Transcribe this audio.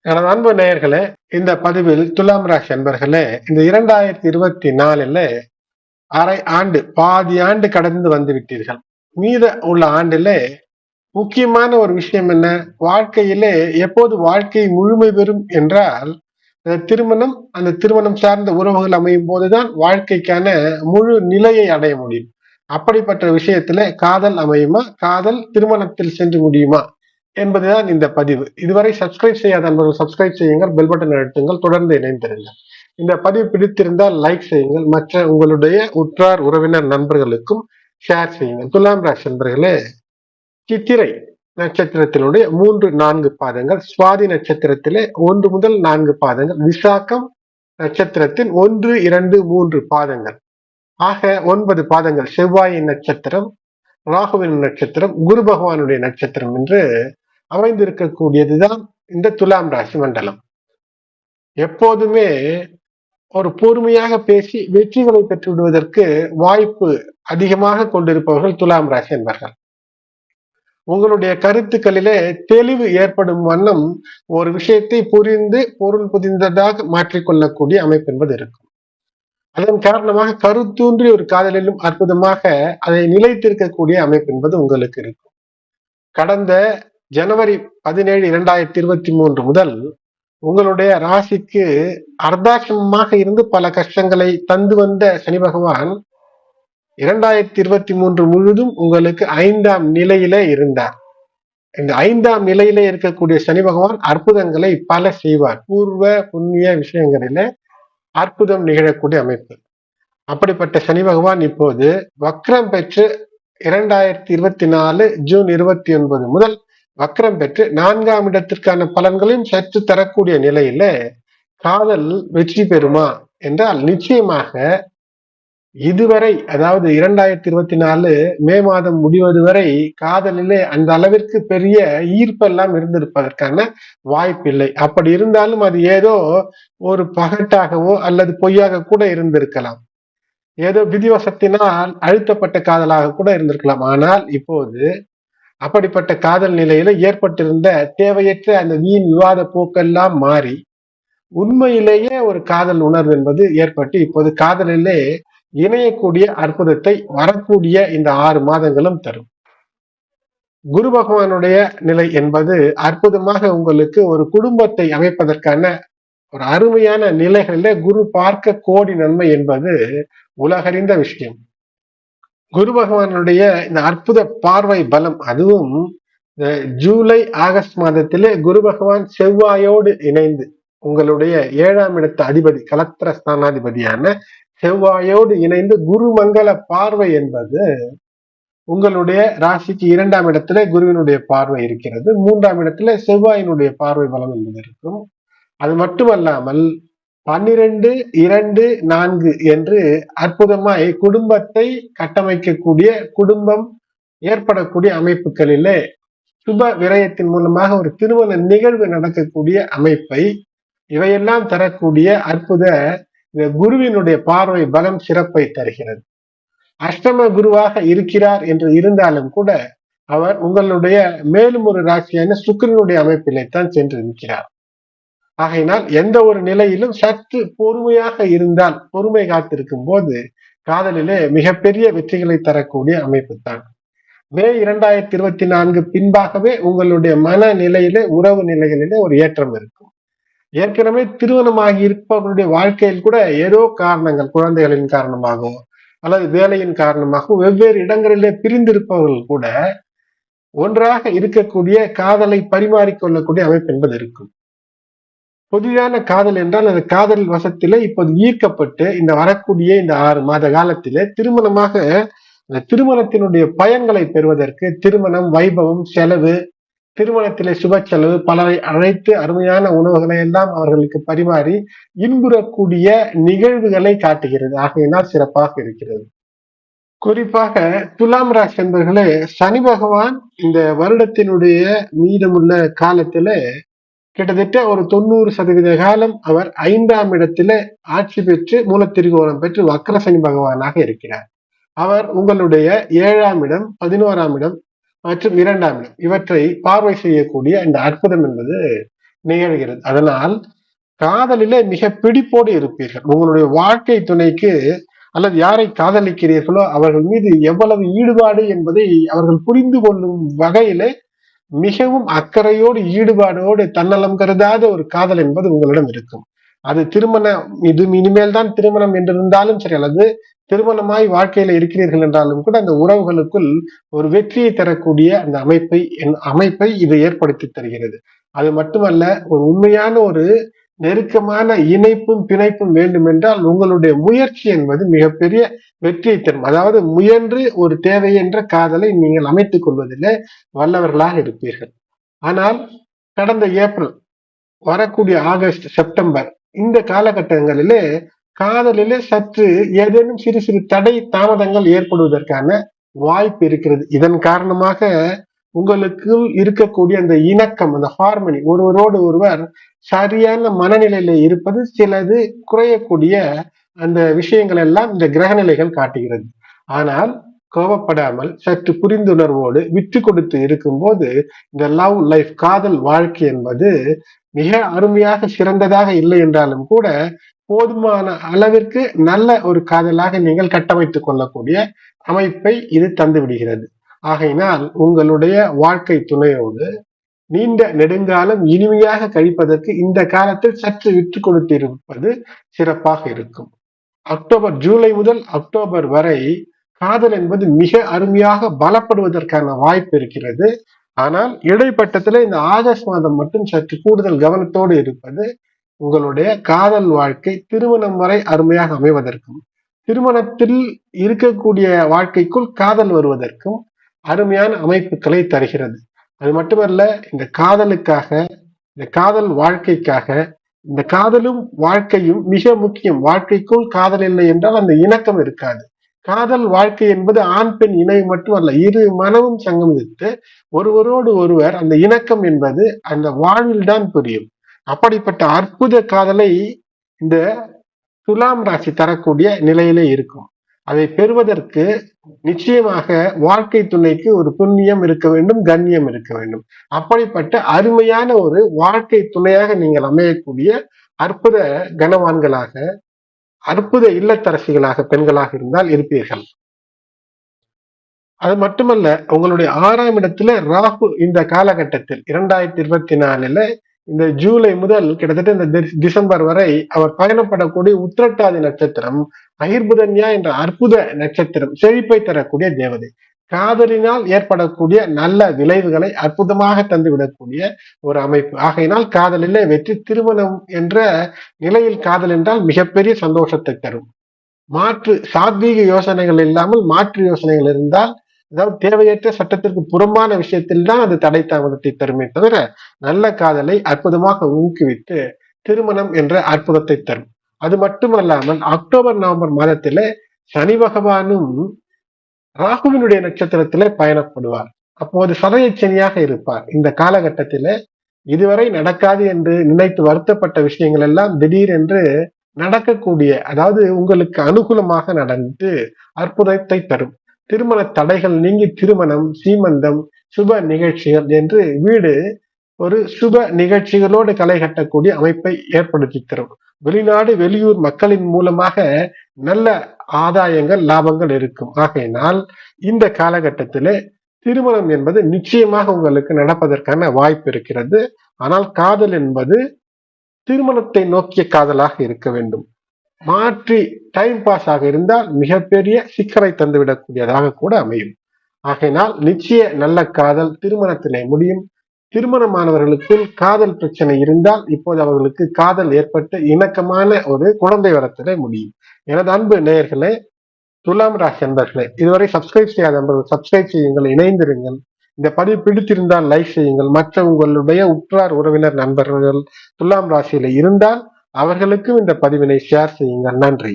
எனது அன்பு நேயர்களே, இந்த பதிவில் துலாம் ராசி அன்பர்களே, இந்த 2024 அரை ஆண்டு, பாதி ஆண்டு கடந்து வந்து விட்டீர்கள். மீத உள்ள ஆண்டிலே முக்கியமான ஒரு விஷயம் என்ன? வாழ்க்கையிலே எப்போது வாழ்க்கை முழுமை பெறும் என்றால், திருமணம், அந்த திருமணம் சார்ந்த உறவுகள் அமையும் போதுதான் வாழ்க்கைக்கான முழு நிலையை அடைய முடியும். அப்படிப்பட்ட விஷயத்துல காதல் அமையுமா? காதல் திருமணத்தில் சென்று முடியுமா? என்பதுதான் இந்த பதிவு. இதுவரை சப்ஸ்கிரைப் செய்யாத நண்பர்கள் சப்ஸ்கிரைப் செய்யுங்கள், பெல் பட்டன் அழுத்துங்கள், தொடர்ந்து இணைந்திருங்கள். இந்த பதிவு பிடித்திருந்தால் லைக் செய்யுங்கள், மற்ற உங்களுடைய உற்றார் உறவினர் நண்பர்களுக்கும் ஷேர் செய்யுங்கள். துலாம் ராசி நண்பர்களே, சித்திரை நட்சத்திரத்தினுடைய 3-4 பாதங்கள், சுவாதி நட்சத்திரத்திலே 1 முதல் 4 பாதங்கள், விசாகம் நட்சத்திரத்தின் 1, 2, 3 பாதங்கள் ஆக 9 பாதங்கள். செவ்வாயின் நட்சத்திரம், ராகுவின் நட்சத்திரம், குரு பகவானுடைய நட்சத்திரம் என்று அமைந்திருக்கக்கூடியதுதான் இந்த துலாம் ராசி மண்டலம். எப்போதுமே ஒரு பொறுமையாக பேசி வெற்றிகளை பெற்று விடுவதற்கு வாய்ப்பு அதிகமாக கொண்டிருப்பவர்கள் துலாம் ராசி என்பவர்கள். உங்களுடைய கருத்துக்களிலே தெளிவு ஏற்படும் வண்ணம் ஒரு விஷயத்தை புரிந்து பொருள் புதிந்ததாக மாற்றிக்கொள்ளக்கூடிய அமைப்பு என்பது இருக்கும். அதன் காரணமாக கருத்தூன்றி ஒரு காதலிலும் அற்புதமாக அதை நிலைத்திருக்கக்கூடிய அமைப்பு என்பது உங்களுக்கு இருக்கும். கடந்த ஜனவரி 17, 2023 முதல் உங்களுடைய ராசிக்கு அர்த்தாசிரமமாக இருந்து பல கஷ்டங்களை தந்து வந்த சனி பகவான் 2023 முழுதும் உங்களுக்கு 5ஆம் நிலையிலே இருந்தார். இந்த 5ஆம் நிலையிலே இருக்கக்கூடிய சனி பகவான் அற்புதங்களை பல செய்வார். பூர்வ புண்ணிய விஷயங்களிலே அற்புதம் நிகழக்கூடிய அமைப்பு. அப்படிப்பட்ட சனி பகவான் இப்போது வக்ரம் பெற்று 2024 ஜூன் 29 முதல் வக்ரம் பெற்று 4ஆம் இடத்திற்கான பலன்களையும் சற்று தரக்கூடிய நிலையில காதல் வெற்றி பெறுமா என்றால் நிச்சயமாக இதுவரை, அதாவது 2024 மே மாதம் முடிவது வரை காதலிலே அந்த அளவிற்கு பெரிய ஈர்ப்பெல்லாம் இருந்திருப்பதற்கான வாய்ப்பில்லை. அப்படி இருந்தாலும் அது ஏதோ ஒரு பகட்டாகவோ அல்லது பொய்யாக கூட இருந்திருக்கலாம். ஏதோ விதிவசத்தினால் அழுத்தப்பட்ட காதலாக கூட இருந்திருக்கலாம். ஆனால் இப்போது அப்படிப்பட்ட காதல் நிலையில ஏற்பட்டிருந்த தேவையற்ற அந்த வீண் விவாத போக்கெல்லாம் மாறி உண்மையிலேயே ஒரு காதல் உணர்வு என்பது ஏற்பட்டு இப்போது காதலிலே இணையக்கூடிய அற்புதத்தை வரக்கூடிய இந்த 6 மாதங்களும் தரும். குரு பகவானுடைய நிலை என்பது அற்புதமாக உங்களுக்கு ஒரு குடும்பத்தை அமைப்பதற்கான ஒரு அருமையான நிலைகளில குரு பார்க்க கோடி நன்மை என்பது உலகறிந்த விஷயம். குரு பகவானுடைய இந்த அற்புத பார்வை பலம், அதுவும் ஜூலை ஆகஸ்ட் மாதத்திலே குரு பகவான் செவ்வாயோடு இணைந்து உங்களுடைய 7ஆம் இடத்து அதிபதி கலத்திர ஸ்தானாதிபதியான செவ்வாயோடு இணைந்து குரு மங்கள பார்வை என்பது உங்களுடைய ராசிக்கு 2ஆம் இடத்துல குருவினுடைய பார்வை இருக்கிறது, 3ஆம் இடத்துல செவ்வாயினுடைய பார்வை பலம் என்பது இருக்கும். அது மட்டுமல்லாமல் 12, 2, 4 என்று அற்புதமாய் குடும்பத்தை கட்டமைக்கக்கூடிய, குடும்பம் ஏற்படக்கூடிய அமைப்புகளிலே சுப விரயத்தின் மூலமாக ஒரு திருமண நிகழ்வு நடக்கக்கூடிய அமைப்பை இவையெல்லாம் தரக்கூடிய அற்புத குருவினுடைய பார்வை பலம் சிறப்பை தருகிறது. அஷ்டம குருவாக இருக்கிறார் என்று இருந்தாலும் கூட அவர் உங்களுடைய மேலும் ஒரு ராசியான சுக்கிரனுடைய அமைப்பிலே தான் சென்று இருக்கிறார். ஆகையினால் எந்த ஒரு நிலையிலும் சற்று பொறுமையாக இருந்தால், பொறுமை காத்திருக்கும் போது காதலிலே மிகப்பெரிய வெற்றிகளை தரக்கூடிய அமைப்பு தான். மே 2024 பின்பாகவே உங்களுடைய மன நிலையிலே, உறவு நிலைகளிலே ஒரு ஏற்றம் இருக்கும். ஏற்கனவே திருமணமாகி இருப்பவர்களுடைய வாழ்க்கையில் கூட ஏதோ காரணங்கள், குழந்தைகளின் காரணமாகவும் அல்லது வேலையின் காரணமாகவும் வெவ்வேறு இடங்களிலே பிரிந்திருப்பவர்கள் கூட ஒன்றாக இருக்கக்கூடிய காதலை பரிமாறிக்கொள்ளக்கூடிய அமைப்பு என்பது இருக்கும். புதிதான காதல் என்றால் அந்த காதல் வசத்திலே இப்போது ஈர்க்கப்பட்டு இந்த வரக்கூடிய இந்த 6 மாத காலத்திலே திருமணமாக இந்த திருமணத்தினுடைய பயன்களை பெறுவதற்கு திருமணம், வைபவம், செலவு, திருமணத்திலே சுப செலவு, பலரை அழைத்து அருமையான உணவுகளை எல்லாம் அவர்களுக்கு பரிமாறி இன்புறக்கூடிய நிகழ்வுகளை காட்டுகிறது. ஆகையினால் சிறப்பாக இருக்கிறது. குறிப்பாக துலாம் ராசி என்பவர்களே, சனி பகவான் இந்த வருடத்தினுடைய மீதமுள்ள காலத்துல கிட்டத்தட்ட ஒரு 90% காலம் அவர் 5ஆம் இடத்துல ஆட்சி பெற்று மூலத்திரிகோணம் பெற்று வக்ர சனி பகவானாக இருக்கிறார். அவர் உங்களுடைய 7ஆம் இடம், 11ஆம் இடம் மற்றும் 2ஆம் இடம் இவற்றை பார்வை செய்யக்கூடிய இந்த அற்புதம் என்பது நிகழ்கிறது. அதனால் காதலிலே மிக பிடிப்போடு இருப்பீர்கள். உங்களுடைய வாழ்க்கை துணைக்கு அல்லது யாரை காதலிக்கிறீர்களோ அவர்கள் மீது எவ்வளவு ஈடுபாடு என்பதை அவர்கள் புரிந்து கொள்ளும் வகையிலே மிகவும் அக்கறையோடு ஈடுபாடோடு தன்னலம் கருதாத ஒரு காதல் என்பது உங்களிடம் இருக்கும். அது திருமணம், இது இனிமேல் தான் திருமணம் என்றிருந்தாலும் சரி, அல்லது திருமணமாய் வாழ்க்கையில இருக்கிறீர்கள் என்றாலும் கூட அந்த உறவுகளுக்குள் ஒரு வெற்றியை தரக்கூடிய அந்த அமைப்பை இது ஏற்படுத்தி தருகிறது. அது மட்டுமல்ல, ஒரு உண்மையான ஒரு நெருக்கமான இணைப்பும் பிணைப்பும் வேண்டும் என்றால் உங்களுடைய முயற்சி என்பது மிகப்பெரிய வெற்றியை தரும். அதாவது முயன்று ஒரு தேவையென்ற காதலை நீங்கள் அமைத்துக் கொள்வதிலே வல்லவர்களாக இருப்பீர்கள். ஆனால் கடந்த ஏப்ரல், வரக்கூடிய ஆகஸ்ட், செப்டம்பர் இந்த காலகட்டங்களிலே காதலிலே சற்று ஏதேனும் சிறு சிறு தடை தாமதங்கள் ஏற்படுவதற்கான வாய்ப்பு இருக்கிறது. இதன் காரணமாக உங்களுக்குள் இருக்கக்கூடிய அந்த இணக்கம், அந்த ஹார்மனி, ஒருவரோடு ஒருவர் சரியான மனநிலையில இருப்பது சிலது குறையக்கூடிய அந்த விஷயங்கள் எல்லாம் இந்த கிரகநிலைகள் காட்டுகிறது. ஆனால் கோபப்படாமல் சற்று புரிந்துணர்வோடு விட்டு கொடுத்து இருக்கும்போது இந்த லவ் லைஃப், காதல் வாழ்க்கை என்பது மிக அருமையாக சிறந்ததாக இல்லை என்றாலும் கூட போதுமான அளவிற்கு நல்ல ஒரு காதலாக நீங்கள் கட்டமைத்துக் கொள்ளக்கூடிய அமைப்பை இது தந்து விடுகிறது. ஆகையினால் உங்களுடைய வாழ்க்கை துணையோடு நீண்ட நெடுங்காலம் இனிமையாக கழிப்பதற்கு இந்த காலத்தில் சற்று விட்டு கொடுத்திருப்பது சிறப்பாக இருக்கும். ஜூலை முதல் அக்டோபர் வரை காதல் என்பது மிக அருமையாக பலப்படுவதற்கான வாய்ப்பு இருக்கிறது. ஆனால் இடைப்பட்டத்துல இந்த ஆகஸ்ட் மாதம் மட்டும் சற்று கூடுதல் கவனத்தோடு இருப்பது உங்களுடைய காதல் வாழ்க்கை திருமணம் வரை அருமையாக அமைவதற்கும், திருமணத்தில் இருக்கக்கூடிய வாழ்க்கைக்குள் காதல் வருவதற்கும் அருமையான அமைப்புகளை தருகிறது. அது மட்டுமல்ல, இந்த காதலுக்காக, இந்த காதல் வாழ்க்கைக்காக, இந்த காதலும் வாழ்க்கையும் மிக முக்கியம். வாழ்க்கைக்குள் காதல் இல்லை என்றால் அந்த இணக்கம் இருக்காது. காதல் வாழ்க்கை என்பது ஆண் பெண் இணை மட்டுமல்ல, இரு மனமும் சங்கமித்து ஒருவரோடு ஒருவர் அந்த இணக்கம் என்பது அந்த வாழ்வில் தான் புரியும். அப்படிப்பட்ட அற்புத காதலை இந்த துலாம் ராசி தரக்கூடிய நிலையிலே இருக்கும். அதை பெறுவதற்கு நிச்சயமாக வாழ்க்கை துணைக்கு ஒரு புண்ணியம் இருக்க வேண்டும், கண்ணியம் இருக்க வேண்டும். அப்படிப்பட்ட அருமையான ஒரு வாழ்க்கை துணையாக நீங்கள் அமையக்கூடிய அற்புத கனவான்களாக, அற்புத இல்லத்தரசிகளாக பெண்களாக இருந்தால் இருப்பீர்கள். அது மட்டுமல்ல, உங்களுடைய 6ஆம் இடத்துல ராகு இந்த காலகட்டத்தில் 2024 இந்த ஜூலை முதல் கிட்டத்தட்ட இந்த டிசம்பர் வரை அவர் பயணப்படக்கூடிய உத்திரட்டாதி நட்சத்திரம், அகிர்புதன்யா என்ற அற்புத நட்சத்திரம், செழிப்பை தரக்கூடிய தேவதை. காதலினால் ஏற்படக்கூடிய நல்ல விளைவுகளை அற்புதமாக தந்துவிடக்கூடிய ஒரு அமைப்பு. ஆகையினால் காதலிலே வெற்றி. திருமணம் என்ற நிலையில் காதல் என்றால் மிகப்பெரிய சந்தோஷத்தை தரும். மாற்று சாத்வீக யோசனைகள் இல்லாமல் மாற்று யோசனைகள் இருந்தால், அதாவது தேவையற்ற சட்டத்திற்கு புறம்பான விஷயத்தில் தான் அது தடை தாமதத்தை தருமே தவிர நல்ல காதலை அற்புதமாக ஊக்குவித்து திருமணம் என்ற அற்புதத்தை தரும். அது மட்டுமல்லாமல் அக்டோபர் நவம்பர் மாதத்தில சனி பகவானும் ராகுவினுடைய நட்சத்திரத்திலே பயணப்படுவார். அப்போது சதய சனியாக இருப்பார். இந்த காலகட்டத்தில இதுவரை நடக்காது என்று நினைத்து வருத்தப்பட்ட விஷயங்கள் எல்லாம் திடீரென்று நடக்கக்கூடிய, அதாவது உங்களுக்கு அனுகூலமாக நடந்து அற்புதத்தை தரும். திருமண தடைகள் நீங்கி திருமணம், சீமந்தம், சுப நிகழ்ச்சிகள் என்று வீடு ஒரு சுப நிகழ்ச்சிகளோடு களை கட்டக்கூடிய அமைப்பை ஏற்படுத்தி தரும். வெளிநாடு, வெளியூர் மக்களின் மூலமாக நல்ல ஆதாயங்கள், லாபங்கள் இருக்கும். ஆகையினால் இந்த காலகட்டத்திலே திருமணம் என்பது நிச்சயமாக உங்களுக்கு நடப்பதற்கான வாய்ப்பு இருக்கிறது. ஆனால் காதல் என்பது திருமணத்தை நோக்கிய காதலாக இருக்க வேண்டும். மாற்றி டைம் பாஸ் ஆக இருந்தால் மிகப்பெரிய சிக்கலை தந்துவிடக்கூடியதாக கூட அமையும். ஆகையினால் நிச்சய நல்ல காதல் திருமணத்திலே முடியும். திருமணமானவர்களுக்குள் காதல் பிரச்சனை இருந்தால் இப்போது அவர்களுக்கு காதல் ஏற்பட்டு இணக்கமான ஒரு குழந்தை வரத்திலே முடியும். எனது அன்பு நேயர்களே, துலாம் ராசி அன்பர்களே, இதுவரை சப்ஸ்கிரைப் செய்யாத நண்பர்கள் சப்ஸ்கிரைப் செய்யுங்கள், இணைந்திருங்கள். இந்த பதிவு பிடித்திருந்தால் லைக் செய்யுங்கள். மற்ற உங்களுடைய உற்றார் உறவினர் நண்பர்கள் துலாம் ராசியில இருந்தால் அவர்களுக்கும் இந்த பதிவினை ஷேர் செய்யுங்கள். நன்றி.